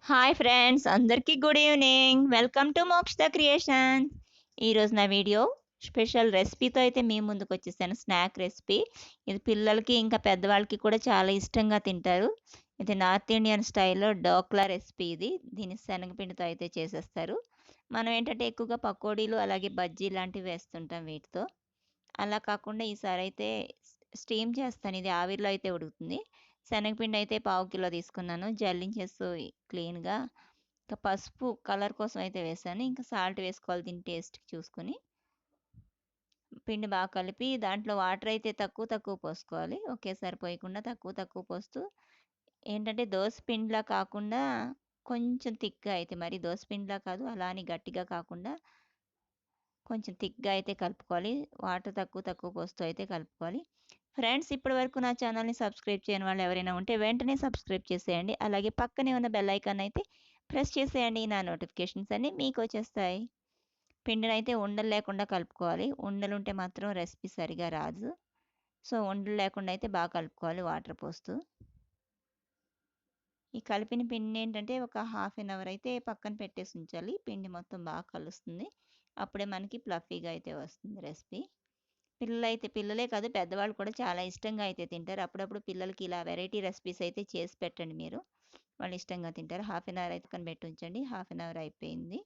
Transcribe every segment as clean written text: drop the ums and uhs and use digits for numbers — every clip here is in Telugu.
హాయ్ ఫ్రెండ్స్, అందరికీ గుడ్ ఈవినింగ్. వెల్కమ్ టు మోక్ష ద క్రియేషన్. ఈరోజు నా వీడియో స్పెషల్ రెసిపీతో అయితే మీ ముందుకు వచ్చేసాను. Snack recipe. ఇది పిల్లలకి ఇంకా పెద్దవాళ్ళకి కూడా చాలా ఇష్టంగా తింటారు. ఇది నార్త్ ఇండియన్ స్టైల్లో డోక్లా రెసిపీ ఇది. దీన్ని శనగపిండితో అయితే చేసేస్తారు. మనం ఏంటంటే ఎక్కువగా పకోడీలు అలాగే బజ్జీ లాంటివి వేస్తుంటాం వీటితో. అలా కాకుండా ఈసారి అయితే స్టీమ్ చేస్తాను. ఇది ఆవిరిలో అయితే ఉడుకుతుంది. శనగపిండి అయితే పావు కిలో తీసుకున్నాను. జల్లించేసి క్లీన్గా ఇంకా పసుపు కలర్ కోసం అయితే వేసాను. ఇంకా సాల్ట్ వేసుకోవాలి దీని టేస్ట్ చూసుకుని. పిండి బాగా కలిపి దాంట్లో వాటర్ అయితే తక్కువ తక్కువ పోసుకోవాలి. ఒకేసారి పోయకుండా తక్కువ తక్కువ పోస్తూ ఏంటంటే దోశ పిండిలా కాకుండా కొంచెం థిక్గా అయితే, మరి దోశ పిండిలా కాదు అలా అని గట్టిగా కాకుండా కొంచెం థిక్గా అయితే కలుపుకోవాలి. వాటర్ తక్కువ తక్కువ పోస్తూ అయితే కలుపుకోవాలి. ఫ్రెండ్స్, ఇప్పటి వరకు నా ఛానల్ని సబ్స్క్రైబ్ చేయని వాళ్ళు ఎవరైనా ఉంటే వెంటనే సబ్స్క్రైబ్ చేసేయండి. అలాగే పక్కనే ఉన్న బెల్ ఐకాన్ అయితే ప్రెస్ చేసేయండి. నా నోటిఫికేషన్స్ అన్నీ మీకు వచ్చేస్తాయి. పిండిని అయితే ఉండలు లేకుండా కలుపుకోవాలి. ఉండలు ఉంటే మాత్రం రెసిపీ సరిగా రాదు. సో ఉండలు లేకుండా అయితే బాగా కలుపుకోవాలి వాటర్ పోస్తూ. ఈ కలిపిన పిండిని ఏంటంటే ఒక హాఫ్ అన్ అవర్ అయితే పక్కన పెట్టేసి ఉంచాలి. పిండి మొత్తం బాగా కలుస్తుంది. అప్పుడే మనకి ఫ్లఫీగా అయితే వస్తుంది రెసిపీ. పిల్లలే కాదు పెద్దవాళ్ళు కూడా చాలా ఇష్టంగా అయితే తింటారు. అప్పుడప్పుడు పిల్లలకి ఇలా వెరైటీ రెసిపీస్ అయితే చేసి పెట్టండి మీరు. వాళ్ళు ఇష్టంగా తింటారు. హాఫ్ అన్ అవర్ అయితే పక్కన పెట్టి ఉంచండి. హాఫ్ అన్ అవర్ అయిపోయింది.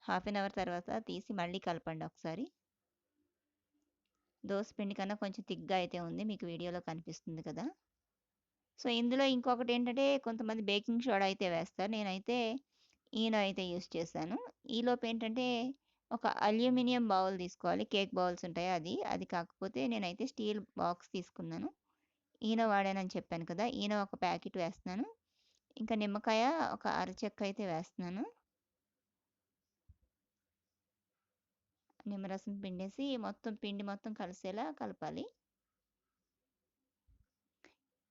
హాఫ్ అన్ అవర్ తర్వాత తీసి మళ్ళీ కలపండి ఒకసారి. దోస పిండి కన్నా కొంచెం థిక్‌గా అయితే ఉంది. మీకు వీడియోలో కనిపిస్తుంది కదా! సో, ఇందులో ఇంకొకటి ఏంటంటే కొంతమంది బేకింగ్ సోడా అయితే వేస్తారు. నేనైతే ఈనో అయితే యూజ్ చేశాను. ఈలోపు ఏంటంటే ఒక అల్యూమినియం బౌల్ తీసుకోవాలి. కేక్ బౌల్స్ ఉంటాయి అది. అది కాకపోతే నేనైతే స్టీల్ బాక్స్ తీసుకున్నాను. ఈనో వాడానని చెప్పాను కదా! ఈనో ఒక ప్యాకెట్ వేస్తున్నాను. ఇంకా నిమ్మకాయ ఒక అరచెక్క అయితే వేస్తున్నాను. నిమ్మరసం పిండేసి మొత్తం పిండి మొత్తం కలిసేలా కలపాలి.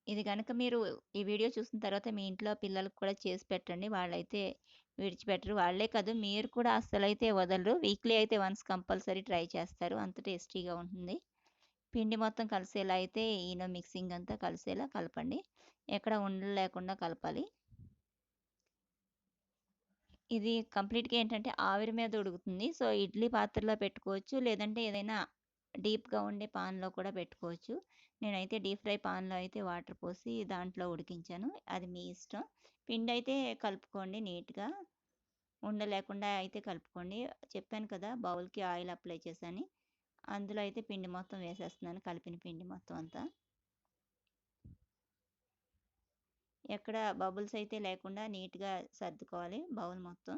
ఇది గనక మీరు ఈ వీడియో చూసిన తర్వాత మీ ఇంట్లో పిల్లలకి కూడా చేసి పెట్టండి. వాళ్ళైతే విడిచిపెట్టరు. వాళ్ళే కాదు మీరు కూడా అస్సలైతే వదలరు. వీక్లీ అయితే వన్స్ కంపల్సరీ ట్రై చేస్తారు. అంత టేస్టీగా ఉంటుంది. పిండి మొత్తం కలిసేలా అయితే ఈనో మిక్సింగ్ అంతా కలిసేలా కలపండి. ఎక్కడ ఉండలు లేకుండా కలపాలి. ఇది కంప్లీట్‌గా ఏంటంటే ఆవిరి మీద ఉడుకుతుంది. సో, ఇడ్లీ పాత్రలో పెట్టుకోవచ్చు. లేదంటే ఏదైనా డీప్‌గా ఉండే పాన్‌లో కూడా పెట్టుకోవచ్చు. నేనైతే డీప్ ఫ్రై పాన్‌లో అయితే వాటర్ పోసి దాంట్లో ఉడికించాను. అది మీ ఇష్టం. పిండైతే కలుపుకోండి నీట్‌గా. లేకుండా అయితే కలుపుకోండి. చెప్పాను కదా! బౌల్‌కి ఆయిల్ అప్లై చేశాని. అందులో అయితే పిండి మొత్తం వేసేస్తున్నాను. కలిపిన పిండి మొత్తం అంతా. ఎక్కడ బబుల్స్ అయితే లేకుండా నీట్‌గా సర్దుకోవాలి బౌల్ మొత్తం.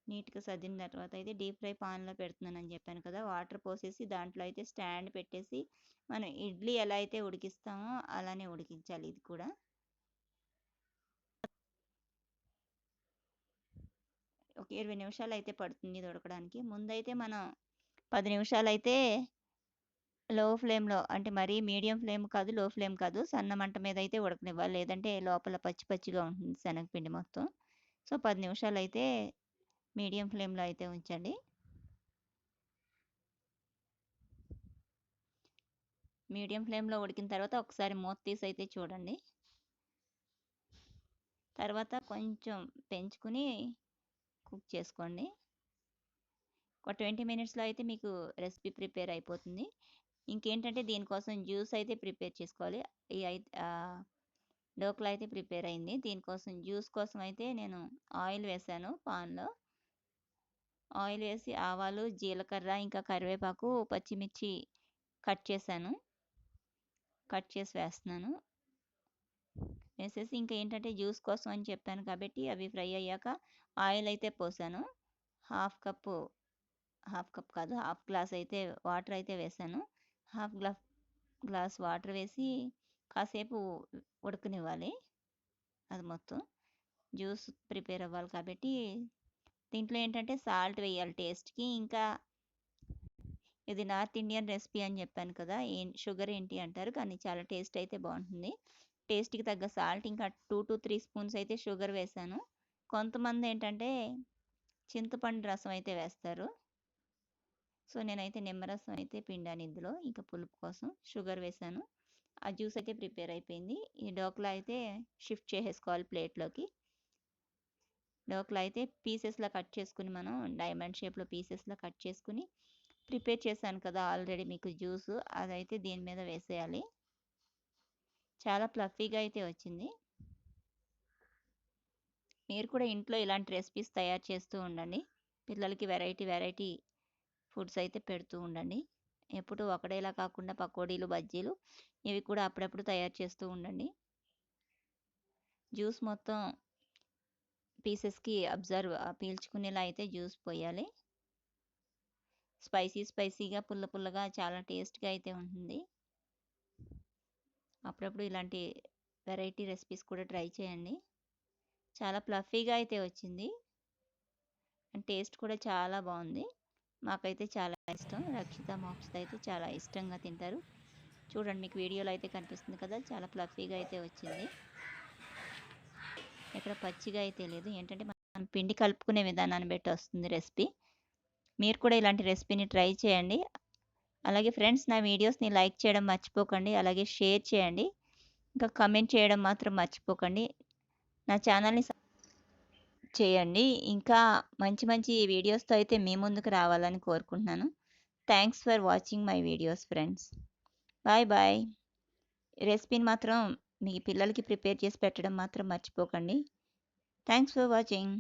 నీట్‌గా సర్దిన తర్వాత అయితే డీప్ ఫ్రై పాన్‌లో పెడుతున్నానని చెప్పాను కదా! వాటర్ పోసేసి దాంట్లో అయితే స్టాండ్ పెట్టేసి మనం ఇడ్లీ ఎలా అయితే ఉడికిస్తామో అలానే ఉడికించాలి ఇది కూడా. ఒక 20 నిమిషాలు అయితే పడుతుంది ఇది ఉడకడానికి. ముందైతే మనం 10 నిమిషాలైతే లో ఫ్లేమ్‌లో, అంటే మరీ మీడియం ఫ్లేమ్ కాదు, లో ఫ్లేమ్ కాదు, సన్న మంట మీద అయితే ఉడకనివ్వాలి. లేదంటే లోపల పచ్చి పచ్చిగా ఉంటుంది శనగపిండి మొత్తం. సో, 10 నిమిషాలైతే మీడియం ఫ్లేమ్‌లో అయితే ఉంచండి. మీడియం ఫ్లేమ్‌లో ఉడికిన తర్వాత ఒకసారి మూత తీసి అయితే చూడండి. తర్వాత కొంచెం పెంచుకుని కుక్ చేసుకోండి. ఒక 20 మినిట్స్‌లో అయితే మీకు రెసిపీ ప్రిపేర్ అయిపోతుంది. ఇంకేంటంటే దీనికోసం జ్యూస్ అయితే ప్రిపేర్ చేసుకోవాలి. ఈ అయి డోక్లా అయితే ప్రిపేర్ అయింది. దీనికోసం జ్యూస్ కోసం అయితే నేను ఆయిల్ వేశాను పాన్‌లో. ఆయిల్ వేసి ఆవాలు, జీలకర్ర, ఇంకా కరివేపాకు, పచ్చిమిర్చి కట్ చేశాను. కట్ చేసి వేస్తున్నాను. వేసేసి ఇంకా ఏంటంటే జ్యూస్ కోసం అని చెప్పాను కాబట్టి అవి ఫ్రై అయ్యాక ఆయిల్ అయితే పోసాను. హాఫ్ కప్పు హాఫ్ కప్ కాదు, హాఫ్ గ్లాస్ అయితే వాటర్ అయితే వేసాను. హాఫ్ గ్లాస్ వాటర్ వేసి కాసేపు ఉడకనివ్వాలి. అది మొత్తం జ్యూస్ ప్రిపేర్ అవ్వాలి కాబట్టి దీంట్లో ఏంటంటే సాల్ట్ వేయాలి టేస్ట్‌కి. ఇంకా ఇది నార్త్ ఇండియన్ రెసిపీ అని చెప్పాను కదా! షుగర్ ఏంటి అంటారు, కానీ చాలా టేస్ట్ అయితే బాగుంటుంది. టేస్ట్‌కి తగ్గ సాల్ట్ ఇంకా 2-3 స్పూన్స్ అయితే షుగర్ వేశాను. కొంతమంది ఏంటంటే చింతపండు రసం అయితే వేస్తారు. సో, నేనైతే నిమ్మరసం అయితే పిండాను ఇందులో. ఇంకా పులుపు కోసం షుగర్ వేశాను. ఆ జ్యూస్ అయితే ప్రిపేర్ అయిపోయింది. ఈ డోక్లా అయితే షిఫ్ట్ చేసేసుకోవాలి ప్లేట్లోకి. డోక్లా అయితే పీసెస్లా కట్ చేసుకుని మనం డైమండ్ షేప్లో పీసెస్లా కట్ చేసుకుని ప్రిపేర్ చేశాను కదా ఆల్రెడీ మీకు జ్యూస్, అదైతే దీని మీద వేసేయాలి. చాలా ఫ్లఫీగా అయితే వచ్చింది. మీరు కూడా ఇంట్లో ఇలాంటి రెసిపీస్ తయారు చేస్తూ ఉండండి. పిల్లలకి వెరైటీ ఫుడ్స్ అయితే పెడుతూ ఉండండి. ఎప్పుడు ఒకడేలా కాకుండా పకోడీలు, బజ్జీలు ఇవి కూడా అప్పుడప్పుడు తయారు చేస్తూ ఉండండి. జ్యూస్ మొత్తం పీసెస్కి పీల్చుకునేలా అయితే జ్యూస్ పోయాలి. స్పైసీగా పుల్లగా చాలా టేస్ట్గా అయితే ఉంటుంది. అప్పుడప్పుడు ఇలాంటి వెరైటీ రెసిపీస్ కూడా ట్రై చేయండి. చాలా ఫ్లఫీగా అయితే వచ్చింది. టేస్ట్ కూడా చాలా బాగుంది. మాకైతే చాలా ఇష్టం. రక్షిత మోక్షిత అయితే చాలా ఇష్టంగా తింటారు. చూడండి, మీకు వీడియోలో అయితే కనిపిస్తుంది కదా, చాలా ఫ్లఫీగా అయితే వచ్చింది. ఎక్కడ పచ్చిగా అయితే లేదు. ఏంటంటే మనం పిండి కలుపుకునే విధానాన్ని బట్టి వస్తుంది రెసిపీ. మీరు కూడా ఇలాంటి రెసిపీని ట్రై చేయండి. అలాగే ఫ్రెండ్స్, నా వీడియోస్ని లైక్ చేయడం మర్చిపోకండి. అలాగే షేర్ చేయండి. ఇంకా కమెంట్ చేయడం మాత్రం మర్చిపోకండి. నా ఛానల్ని చేయండి. ఇంకా మంచి వీడియోస్తో అయితే మీ ముందుకు రావాలని కోరుకుంటున్నాను. Thanks for watching my videos friends. Bye. రెసిపీని మాత్రం మీ పిల్లలకి ప్రిపేర్ చేసి పెట్టడం మాత్రం మర్చిపోకండి. Thanks for watching.